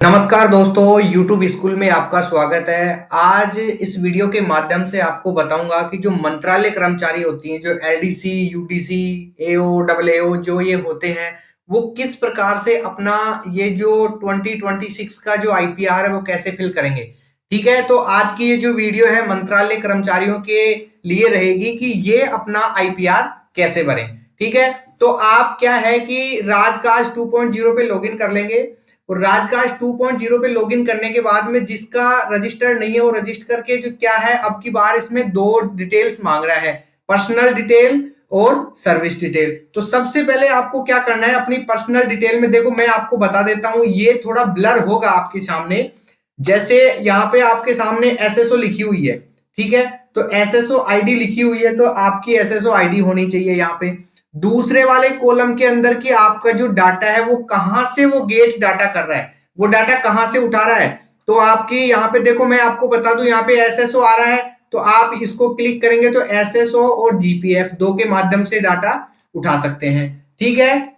नमस्कार दोस्तों, YouTube school में आपका स्वागत है। आज इस वीडियो के माध्यम से आपको बताऊंगा कि जो मंत्रालय कर्मचारी होती हैं, जो एलडीसी, यूटीसी, एओ, डबल एओ जो ये होते हैं, वो किस प्रकार से अपना ये जो 2026 का जो आईपीआर है वो कैसे फिल करेंगे। ठीक है, तो आज की ये जो वीडियो है मंत्रालय कर्मचारियों के लिए रहेगी कि ये अपना आईपीआर कैसे भरें। ठीक है, तो आप क्या है कि राजकाज 2.0 पे लॉगिन कर लेंगे और राजकाज 2.0 पे लॉगिन करने के बाद में जिसका रजिस्टर्ड नहीं है वो रजिस्टर करके जो क्या है, अब की बार इसमें दो डिटेल्स मांग रहा है, पर्सनल डिटेल और सर्विस डिटेल। तो सबसे पहले आपको क्या करना है, अपनी पर्सनल डिटेल में देखो मैं आपको बता देता हूं, ये थोड़ा ब्लर होगा आपके सामने। जैसे यहाँ पे आपके सामने एसएसओ लिखी हुई है, ठीक है, तो एसएसओ आईडी लिखी हुई है, तो आपकी एसएसओ आईडी होनी चाहिए यहाँ पे। दूसरे वाले कॉलम के अंदर की आपका जो डाटा है वो कहां से वो गेट डाटा कर रहा है, वो डाटा कहां से उठा रहा है। तो आपकी यहाँ पे देखो मैं आपको बता दूं, यहाँ पे एसएसओ आ रहा है, तो आप इसको क्लिक करेंगे तो एसएसओ और जीपीएफ दो के माध्यम से डाटा उठा सकते हैं। ठीक है,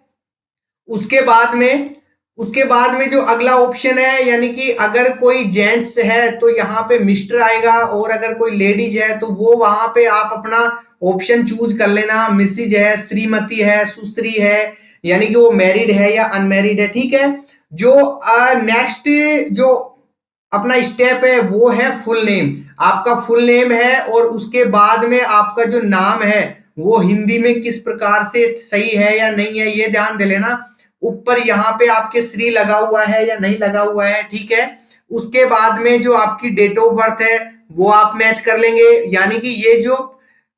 उसके बाद में जो अगला ऑप्शन है, यानी कि अगर कोई जेंट्स है तो यहाँ पे मिस्टर आएगा, और अगर कोई लेडीज है तो वो वहां पे आप अपना ऑप्शन चूज कर लेना। मिसिज है, श्रीमती है, सुश्री है, यानी कि वो मैरिड है या अनमैरिड है। ठीक है, जो नेक्स्ट जो अपना स्टेप है वो है फुल नेम। आपका फुल नेम है और उसके बाद में आपका जो नाम है वो हिंदी में किस प्रकार से सही है या नहीं है, ये ध्यान दे लेना। ऊपर यहाँ पे आपके श्री लगा हुआ है या नहीं लगा हुआ है। ठीक है, उसके बाद में जो आपकी डेट ऑफ बर्थ है वो आप मैच कर लेंगे। यानी कि ये जो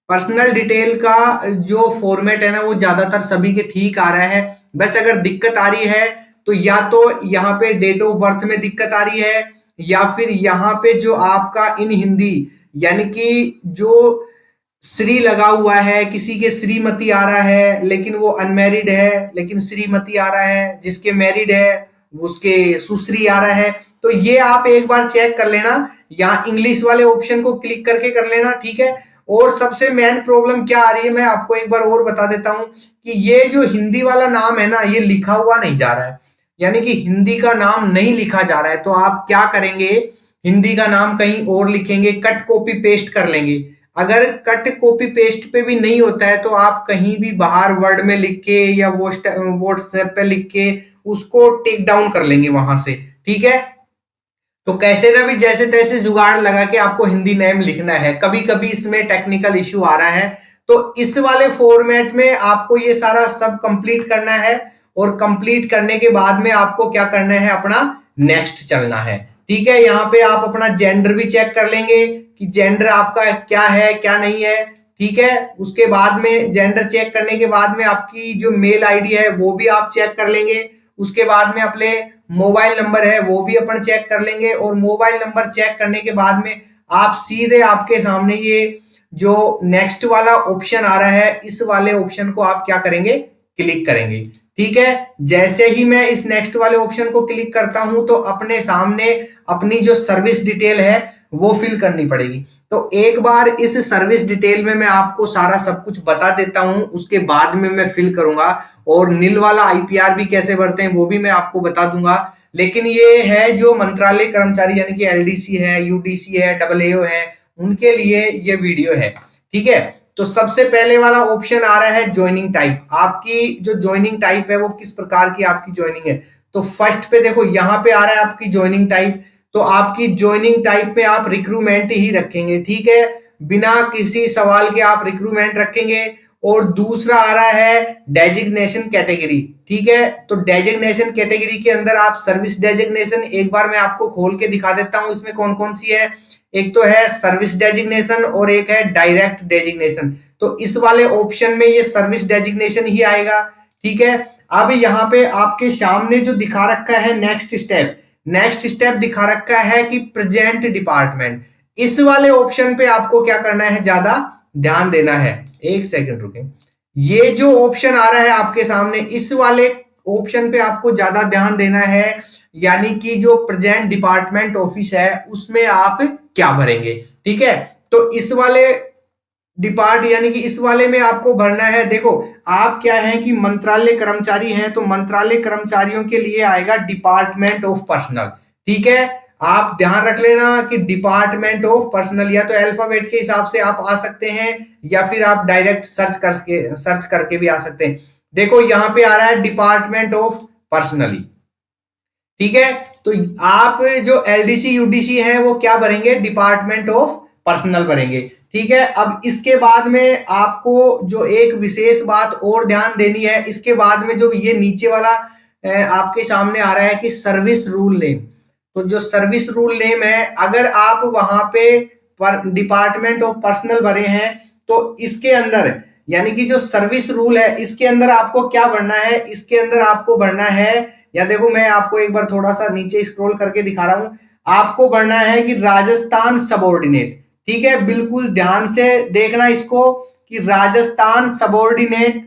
पर्सनल डिटेल का जो फॉर्मेट है ना वो ज्यादातर सभी के ठीक आ रहा है। बस अगर दिक्कत आ रही है तो या तो यहाँ पे डेट ऑफ बर्थ में दिक्कत आ रही है, या फिर यहाँ पे जो आपका इन हिंदी, यानी कि जो श्री लगा हुआ है, किसी के श्रीमती आ रहा है लेकिन वो अनमैरिड है, लेकिन श्रीमती आ रहा है, जिसके मैरिड है उसके सुश्री आ रहा है। तो ये आप एक बार चेक कर लेना, यहाँ इंग्लिश वाले ऑप्शन को क्लिक करके कर लेना। ठीक है, और सबसे मेन प्रॉब्लम क्या आ रही है मैं आपको एक बार और बता देता हूं कि ये जो हिंदी वाला नाम है ना ये लिखा हुआ नहीं जा रहा है, यानी कि हिंदी का नाम नहीं लिखा जा रहा है। तो आप क्या करेंगे, हिंदी का नाम कहीं और लिखेंगे, कट कॉपी पेस्ट कर लेंगे। अगर कट कॉपी पेस्ट पे भी नहीं होता है तो आप कहीं भी बाहर वर्ड में लिख के या व्हाट्सएप पे लिख के उसको टेक डाउन कर लेंगे वहां से। ठीक है, तो कैसे ना भी जैसे तैसे जुगाड़ लगा के आपको हिंदी नेम लिखना है। कभी कभी इसमें टेक्निकल इश्यू आ रहा है, तो इस वाले फॉर्मेट में आपको ये सारा सब कंप्लीट करना है, और कंप्लीट करने के बाद में आपको क्या करना है, अपना नेक्स्ट चलना है। ठीक है, यहाँ पे आप अपना जेंडर भी चेक कर लेंगे कि जेंडर आपका क्या है क्या नहीं है। ठीक है, उसके बाद में जेंडर चेक करने के बाद में आपकी जो मेल आईडी है वो भी आप चेक कर लेंगे। उसके बाद में अपने मोबाइल नंबर है वो भी अपन चेक कर लेंगे, और मोबाइल नंबर चेक करने के बाद में आप सीधे आपके सामने ये जो नेक्स्ट वाला ऑप्शन आ रहा है इस वाले ऑप्शन को आप क्या करेंगे, क्लिक करेंगे। ठीक है, जैसे ही मैं इस नेक्स्ट वाले ऑप्शन को क्लिक करता हूं तो अपने सामने अपनी जो सर्विस डिटेल है वो फिल करनी पड़ेगी। तो एक बार इस सर्विस डिटेल में मैं आपको सारा सब कुछ बता देता हूं, उसके बाद में मैं फिल करूंगा, और नील वाला आईपीआर भी कैसे भरते हैं वो भी मैं आपको बता दूंगा। लेकिन ये है जो मंत्रालय कर्मचारी यानी कि एलडीसी है, यूडीसी है, डबल एओ है, उनके लिए ये वीडियो है। ठीक है, तो सबसे पहले वाला ऑप्शन आ रहा है ज्वाइनिंग टाइप। आपकी जो ज्वाइनिंग टाइप है वो किस प्रकार की आपकी ज्वाइनिंग है। तो फर्स्ट पे देखो यहाँ पे आ रहा है आपकी ज्वाइनिंग टाइप, तो आपकी ज्वाइनिंग टाइप पे आप रिक्रूटमेंट ही रखेंगे। ठीक है, बिना किसी सवाल के आप रिक्रूटमेंट रखेंगे। और दूसरा आ रहा है डेजिग्नेशन कैटेगरी। ठीक है, तो डेजिग्नेशन कैटेगरी के अंदर आप सर्विस डेजिग्नेशन, एक बार मैं आपको खोल के दिखा देता हूं इसमें कौन कौन सी है। एक तो है सर्विस डेजिग्नेशन और एक है डायरेक्ट डेजिग्नेशन। तो इस वाले ऑप्शन में ये सर्विस डेजिग्नेशन ही आएगा। ठीक है, अब यहाँ पे आपके सामने जो दिखा रखा है नेक्स्ट स्टेप दिखा रखा है कि प्रेजेंट डिपार्टमेंट। इस वाले ऑप्शन पे आपको क्या करना है, ज्यादा ध्यान देना है। एक सेकंड रुके, ये जो ऑप्शन आ रहा है आपके सामने इस वाले ऑप्शन पे आपको ज्यादा ध्यान देना है, यानी कि जो प्रेजेंट डिपार्टमेंट ऑफिस है उसमें आप क्या भरेंगे। ठीक है, तो इस वाले डिपार्ट यानी कि इस वाले में आपको भरना है। देखो आप क्या है कि मंत्रालय कर्मचारी हैं, तो मंत्रालय कर्मचारियों के लिए आएगा डिपार्टमेंट ऑफ पर्सनल। ठीक है, आप ध्यान रख लेना कि डिपार्टमेंट ऑफ पर्सनल, या तो अल्फाबेट के हिसाब से आप आ सकते हैं या फिर आप डायरेक्ट सर्च करके भी आ सकते हैं। देखो यहाँ पे आ रहा है डिपार्टमेंट ऑफ पर्सनली। ठीक है, तो आप जो एलडीसी यूडीसी है वो क्या भरेंगे, डिपार्टमेंट ऑफ पर्सनल भरेंगे। ठीक है, अब इसके बाद में आपको जो एक विशेष बात और ध्यान देनी है, इसके बाद में जो ये नीचे वाला आपके सामने आ रहा है कि सर्विस रूल नेम, तो जो सर्विस रूल नेम है, अगर आप वहां पे डिपार्टमेंट ऑफ पर्सनल भरे हैं तो इसके अंदर यानी कि जो सर्विस रूल है इसके अंदर आपको क्या भरना है, इसके अंदर आपको भरना है, या देखो मैं आपको एक बार थोड़ा सा नीचे स्क्रॉल करके दिखा रहा हूं, आपको भरना है कि राजस्थान सबॉर्डिनेट। ठीक है, बिल्कुल ध्यान से देखना इसको कि Rajasthan subordinate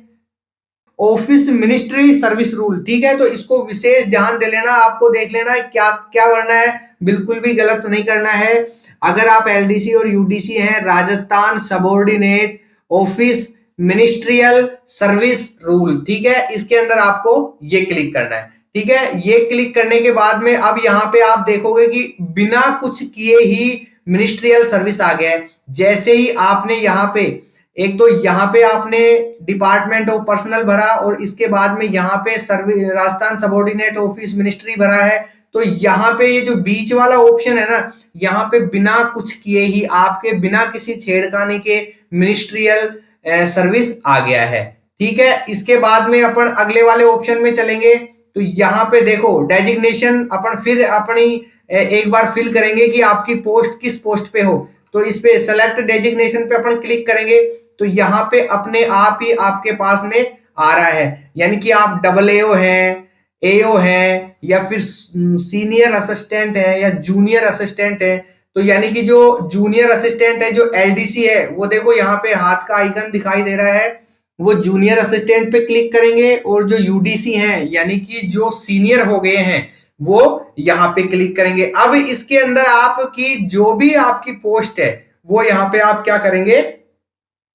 office ministry service rule. ठीक है, तो इसको विशेष ध्यान दे लेना, आपको देख लेना है क्या क्या करना है, बिल्कुल भी गलत नहीं करना है। अगर आप एलडीसी और यूडीसी हैं, Rajasthan subordinate office ministerial service rule, ठीक है, इसके अंदर आपको ये क्लिक करना है। ठीक है, ये क्लिक करने के बाद में अब यहाँ पे आप देखोगे कि बिना कुछ किए ही मिनिस्ट्रियल सर्विस आ गया है। जैसे ही आपने यहाँ पे एक तो यहाँ पे आपने डिपार्टमेंट ऑफ पर्सनल भरा और इसके बाद में यहाँ पे service Rajasthan subordinate office ministry भरा है, तो यहाँ पे ये जो बीच वाला ऑप्शन है ना, यहाँ पे बिना कुछ किए ही आपके बिना किसी छेड़खानी के मिनिस्ट्रियल सर्विस आ गया है। ठीक है, इसके बाद में अपन अगले वाले ऑप्शन में चलेंगे, तो यहाँ पे देखो डेजिग्नेशन अपन फिर अपनी एक बार फिल करेंगे कि आपकी पोस्ट किस पोस्ट पे हो, तो इस पे सेलेक्ट डेजिग्नेशन पे अपन क्लिक करेंगे, तो यहाँ पे अपने आप ही आपके पास में आ रहा है, यानी कि आप डबल एओ हैं, एओ हैं, या फिर सीनियर असिस्टेंट है या जूनियर असिस्टेंट है। तो यानी कि जो जूनियर असिस्टेंट है, जो एलडीसी है, वो देखो यहाँ पे हाथ का आइकन दिखाई दे रहा है, वो जूनियर असिस्टेंट पे क्लिक करेंगे, और जो यूडीसी हैं यानी कि जो सीनियर हो गए हैं वो यहाँ पे क्लिक करेंगे। अब इसके अंदर आपकी जो भी आपकी पोस्ट है वो यहाँ पे आप क्या करेंगे,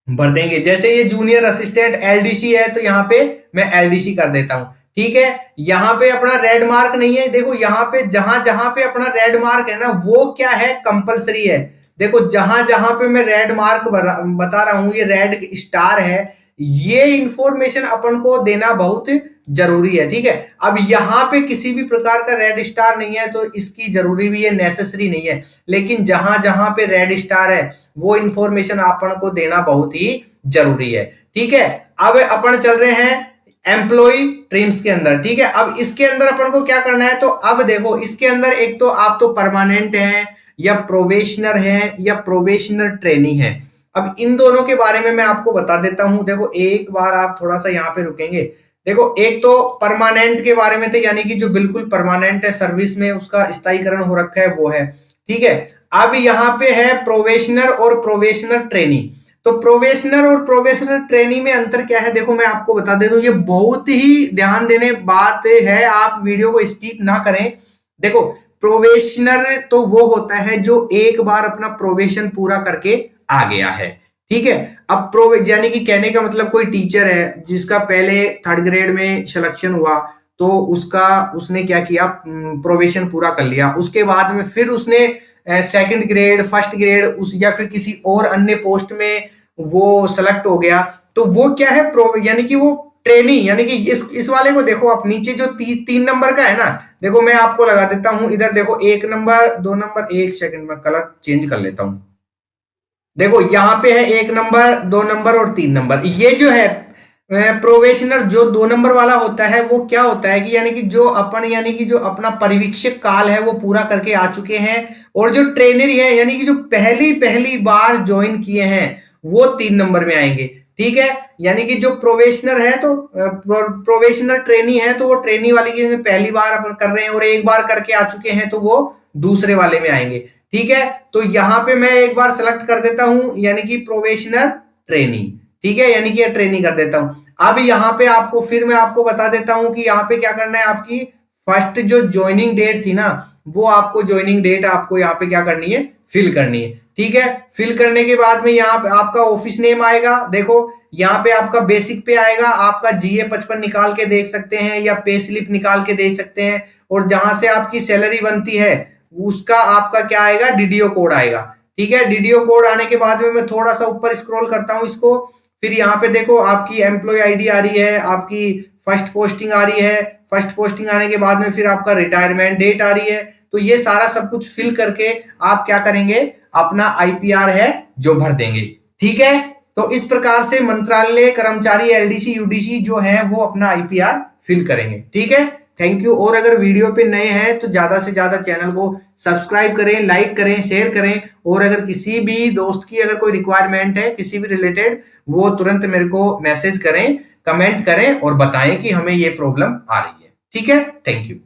भर देंगे। जैसे ये जूनियर असिस्टेंट एलडीसी है तो यहाँ पे मैं एलडीसी कर देता हूं। ठीक है, यहाँ पे अपना रेड मार्क नहीं है, देखो यहाँ पे जहां जहां पे अपना रेड मार्क है ना वो क्या है, कंपलसरी है। देखो जहां जहां पे मैं रेड मार्क बता रहा हूं, ये रेड स्टार है, ये इंफॉर्मेशन अपन को देना बहुत जरूरी है। ठीक है, अब यहाँ पे किसी भी प्रकार का रेड स्टार नहीं है तो इसकी जरूरी भी है, नेसेसरी नहीं है, लेकिन जहां जहां पे रेड स्टार है वो इंफॉर्मेशन अपन को देना बहुत ही जरूरी है। ठीक है, अब अपन चल रहे हैं एम्प्लॉय ट्रिम्स के अंदर। ठीक है, अब इसके अंदर अपन को क्या करना है, तो अब देखो इसके अंदर एक तो आप तो परमानेंट हैं या प्रोबेशनर हैं या प्रोबेशनर ट्रेनी है। अब इन दोनों के बारे में मैं आपको बता देता हूं। देखो एक बार आप थोड़ा सा यहाँ पे रुकेंगे, देखो एक तो परमानेंट के बारे में थे, यानी कि जो बिल्कुल परमानेंट है, सर्विस में उसका स्थायीकरण हो रखा है, वो है। ठीक है, अब यहाँ पे है प्रोबेशनर और प्रोबेशनर ट्रेनी। तो प्रोबेशनर और प्रोबेशनर ट्रेनी में अंतर क्या है, देखो मैं आपको बता दे दूं, ये बहुत ही ध्यान देने बात है, आप वीडियो को स्किप ना करें। देखो प्रोबेशनर तो वो होता है जो एक बार अपना प्रोबेशन पूरा करके आ गया है। ठीक है, अब प्रो यानी कि कहने का मतलब कोई टीचर है जिसका पहले थर्ड ग्रेड में सिलेक्शन हुआ, तो उसने क्या किया, प्रोबेशन पूरा कर लिया, उसके बाद में फिर उसने सेकंड ग्रेड, फर्स्ट ग्रेड उस या फिर किसी और अन्य पोस्ट में वो सेलेक्ट हो गया, तो वो क्या है, प्रो यानी कि वो ट्रेनी, यानी कि इस वाले को देखो आप नीचे जो 3 नंबर का है ना, देखो मैं आपको लगा देता हूं इधर, देखो 1 नंबर 2 नंबर, 1 सेकंड में कलर चेंज कर लेता हूं। देखो यहाँ पे है 1 नंबर 2 नंबर और 3 नंबर। ये जो है प्रोबेशनर जो 2 नंबर वाला होता है वो क्या होता है कि यानी कि जो अपना परिवीक्षक काल है वो पूरा करके आ चुके हैं, और जो ट्रेनरी है यानी कि जो पहली पहली बार ज्वाइन किए हैं वो 3 नंबर में आएंगे। ठीक है, यानी कि जो प्रोबेशनर है तो प्रोबेशनर ट्रेनी है तो वो ट्रेनी वाली की पहली बार अपन कर रहे हैं, और एक बार करके आ चुके हैं तो वो दूसरे वाले में आएंगे। ठीक है, तो यहां पे मैं एक बार सेलेक्ट कर देता हूं, यानी कि प्रोबेशनर ट्रेनी। ठीक है, यानी कि ट्रेनी कर देता हूं। अब यहाँ पे आपको फिर मैं आपको बता देता हूं कि यहाँ पे क्या करना है, आपकी फर्स्ट जो ज्वाइनिंग डेट थी ना, वो आपको ज्वाइनिंग डेट आपको यहाँ पे क्या करनी है, फिल करनी है। ठीक है, फिल करने के बाद में यहाँ पे आपका ऑफिस नेम आएगा। देखो यहाँ पे आपका बेसिक पे आएगा, आपका GA 55 निकाल के देख सकते हैं या पे स्लिप निकाल के देख सकते हैं। और जहां से आपकी सैलरी बनती है उसका आपका क्या आएगा, DDO कोड आएगा। ठीक है, DDO कोड आने के बाद में मैं थोड़ा सा ऊपर स्क्रॉल करता हूं इसको, फिर यहाँ पे देखो आपकी एम्प्लॉय ID आ रही है, आपकी फर्स्ट पोस्टिंग आ रही है, फर्स्ट पोस्टिंग आने के बाद में फिर आपका रिटायरमेंट डेट आ रही है। तो ये सारा सब कुछ फिल करके आप क्या करेंगे, अपना IPR है जो भर देंगे। ठीक है, तो इस प्रकार से मंत्रालय कर्मचारी LDC UDC जो है वो अपना IPR फिल करेंगे। ठीक है, थैंक यू। और अगर वीडियो पे नए हैं तो ज्यादा से ज्यादा चैनल को सब्सक्राइब करें, लाइक करें, शेयर करें। और अगर किसी भी दोस्त की अगर कोई रिक्वायरमेंट है किसी भी रिलेटेड, वो तुरंत मेरे को मैसेज करें, कमेंट करें और बताएं कि हमें ये प्रॉब्लम आ रही है। ठीक है, थैंक यू।